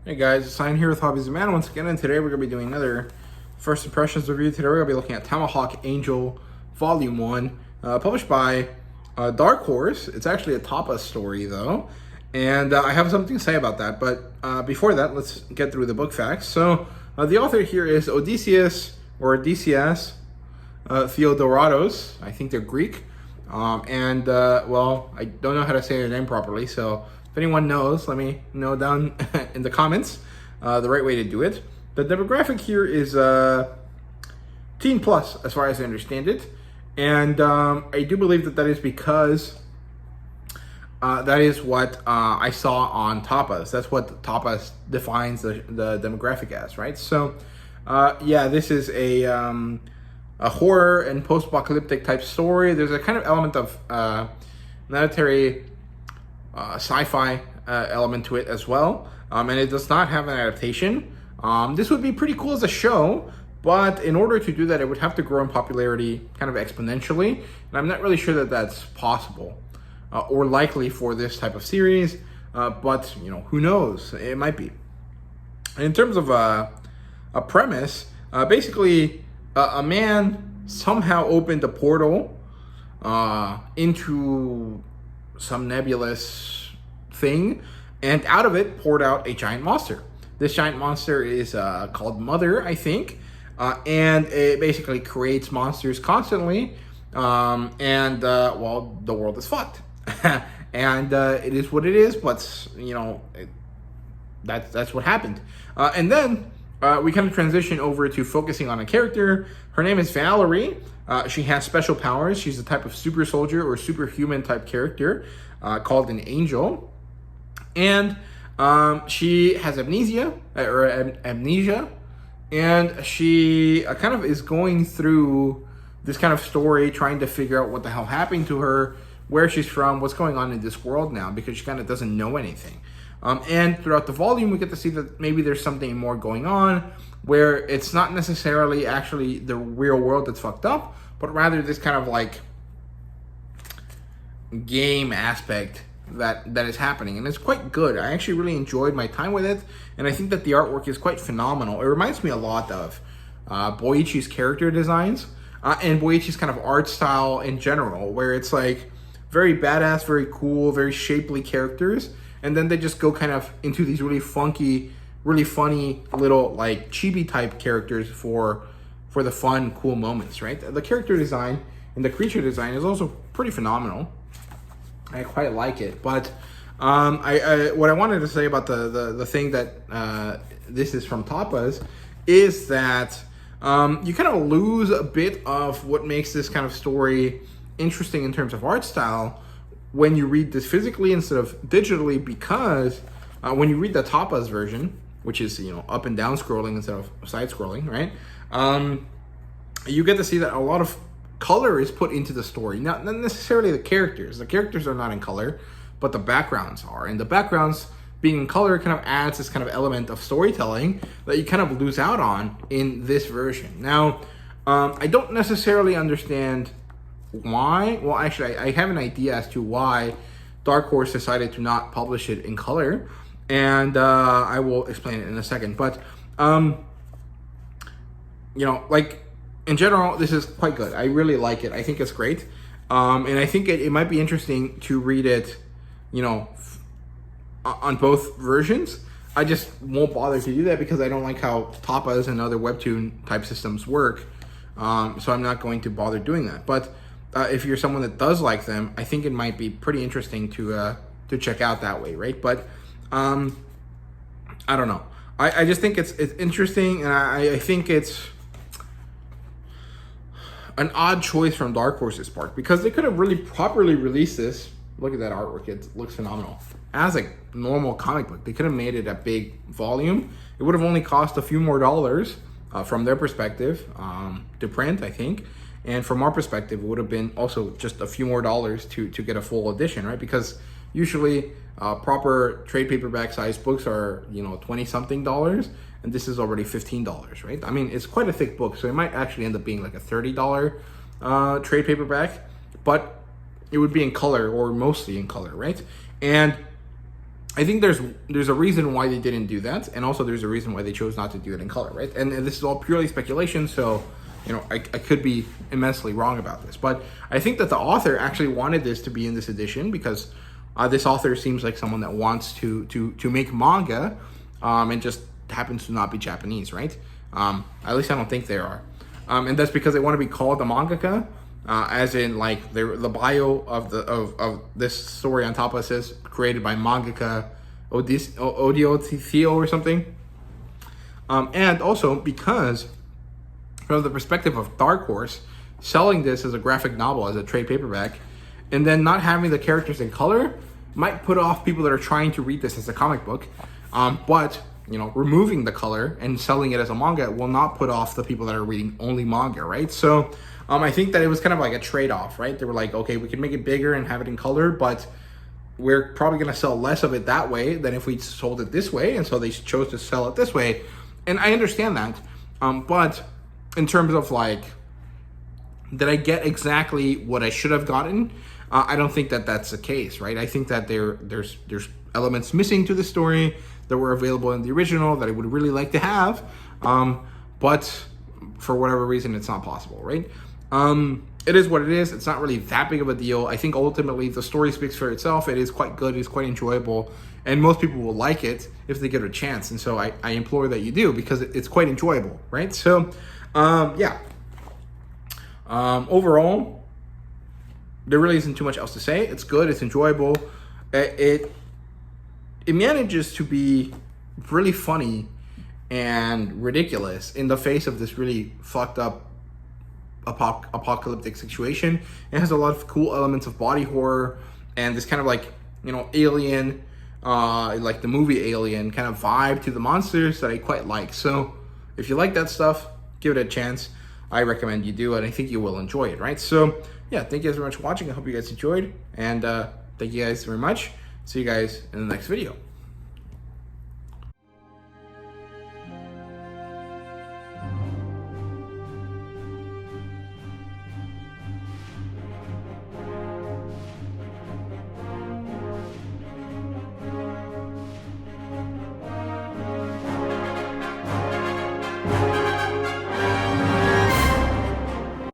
Hey guys, it's Sign here with Hobbies of Man once again, and today we're going to be doing another first impressions review. Today we're going to be looking at Tomahawk Angel Volume 1, published by Dark Horse. It's actually a tapas story though, and I have something to say about that, but before that, let's get through the book facts. So the author here is Odysseus, or Odysseus Theodoratos. I think they're Greek, well, I don't know how to say their name properly, so if anyone knows, let me know down in the comments the right way to do it. The demographic here is teen plus, as far as I understand it. And I do believe that is because that is what I saw on tapas. That's what tapas defines the demographic as, right? So, yeah, this is a horror and post-apocalyptic type story. There's a kind of element of military sci-fi element to it as well, and it does not have an adaptation. This would be pretty cool as a show, but in order to do that, it would have to grow in popularity kind of exponentially, and I'm not really sure that that's possible or likely for this type of series, but you know, who knows, it might be. In terms of a premise, basically a man somehow opened a portal into some nebulous thing, and out of it poured out a giant monster. This giant monster is called Mother, I think, and it basically creates monsters constantly, well, the world is fucked. And it is what it is, but you know, that's what happened. And then we kind of transition over to focusing on a character. Her name is Valerie. She has special powers. She's a type of super soldier or superhuman type character called an angel. And she has amnesia, and she kind of is going through this kind of story, trying to figure out what the hell happened to her, where she's from, what's going on in this world now, because she kind of doesn't know anything. And throughout the volume, we get to see that maybe there's something more going on, where it's not necessarily actually the real world that's fucked up, but rather this kind of like game aspect that is happening. And it's quite good. I actually really enjoyed my time with it, and I think that the artwork is quite phenomenal. It reminds me a lot of Boichi's character designs and Boichi's kind of art style in general, where it's like very badass, very cool, very shapely characters, and then they just go kind of into these really funky, really funny little like chibi type characters for the fun, cool moments, right? The character design and the creature design is also pretty phenomenal. I quite like it, but what I wanted to say about the thing that this is from tapas is that you kind of lose a bit of what makes this kind of story interesting in terms of art style when you read this physically instead of digitally, because when you read the tapas version, which is, you know, up and down scrolling instead of side scrolling, right? You get to see that a lot of color is put into the story. Not necessarily the characters. The characters are not in color, but the backgrounds are. And the backgrounds being in color kind of adds this kind of element of storytelling that you kind of lose out on in this version. Now, I don't necessarily understand why. Well, actually, I have an idea as to why Dark Horse decided to not publish it in color, and I will explain it in a second. But you know, like in general, this is quite good. I really like it. I think it's great, and I think it might be interesting to read it, you know, on both versions. I just won't bother to do that because I don't like how tapas and other webtoon type systems work, so I'm not going to bother doing that. But if you're someone that does like them, I think it might be pretty interesting to check out that way, right? But I don't know. I just think it's interesting, and I think it's an odd choice from Dark Horse's part, because they could have really properly released this. Look at that artwork. It looks phenomenal. As a normal comic book, they could have made it a big volume. It would have only cost a few more dollars from their perspective to print, I think. And from our perspective, it would have been also just a few more dollars to get a full edition, right? Because usually proper trade paperback size books are, you know, 20-something dollars, and this is already $15, right? I mean, it's quite a thick book, so it might actually end up being like a $30 trade paperback, but it would be in color, or mostly in color, right? And I think there's a reason why they didn't do that, and also there's a reason why they chose not to do it in color, right? And this is all purely speculation, so I could be immensely wrong about this, but I think that the author actually wanted this to be in this edition because this author seems like someone that wants to make manga, and just happens to not be Japanese, right? At least I don't think they are, and that's because they want to be called the mangaka, as in like the bio of this story on tapas says created by mangaka Odio Theo or something, and also because from the perspective of Dark Horse, selling this as a graphic novel, as a trade paperback, and then not having the characters in color might put off people that are trying to read this as a comic book. But removing the color and selling it as a manga will not put off the people that are reading only manga, right? So I think that it was kind of like a trade-off, right? They were like, okay, we can make it bigger and have it in color, but we're probably going to sell less of it that way than if we sold it this way, and so they chose to sell it this way. And I understand that, but in terms of like, did I get exactly what I should have gotten? I don't think that that's the case, right? I think that there's elements missing to the story that were available in the original that I would really like to have, but for whatever reason, it's not possible, right? It is what it is. It's not really that big of a deal. I think ultimately the story speaks for itself. It is quite good. It's quite enjoyable, and most people will like it if they get a chance. And so I implore that you do, because it's quite enjoyable, right? So, yeah. Overall, there really isn't too much else to say. It's good. It's enjoyable. It manages to be really funny and ridiculous in the face of this really fucked up apocalyptic situation. It has a lot of cool elements of body horror and this kind of like, alien, like the movie Alien kind of vibe to the monsters that I quite like. So if you like that stuff, give it a chance. I recommend you do, and I think you will enjoy it, right? So yeah, thank you guys very much for watching. I hope you guys enjoyed, and thank you guys very much. See you guys in the next video.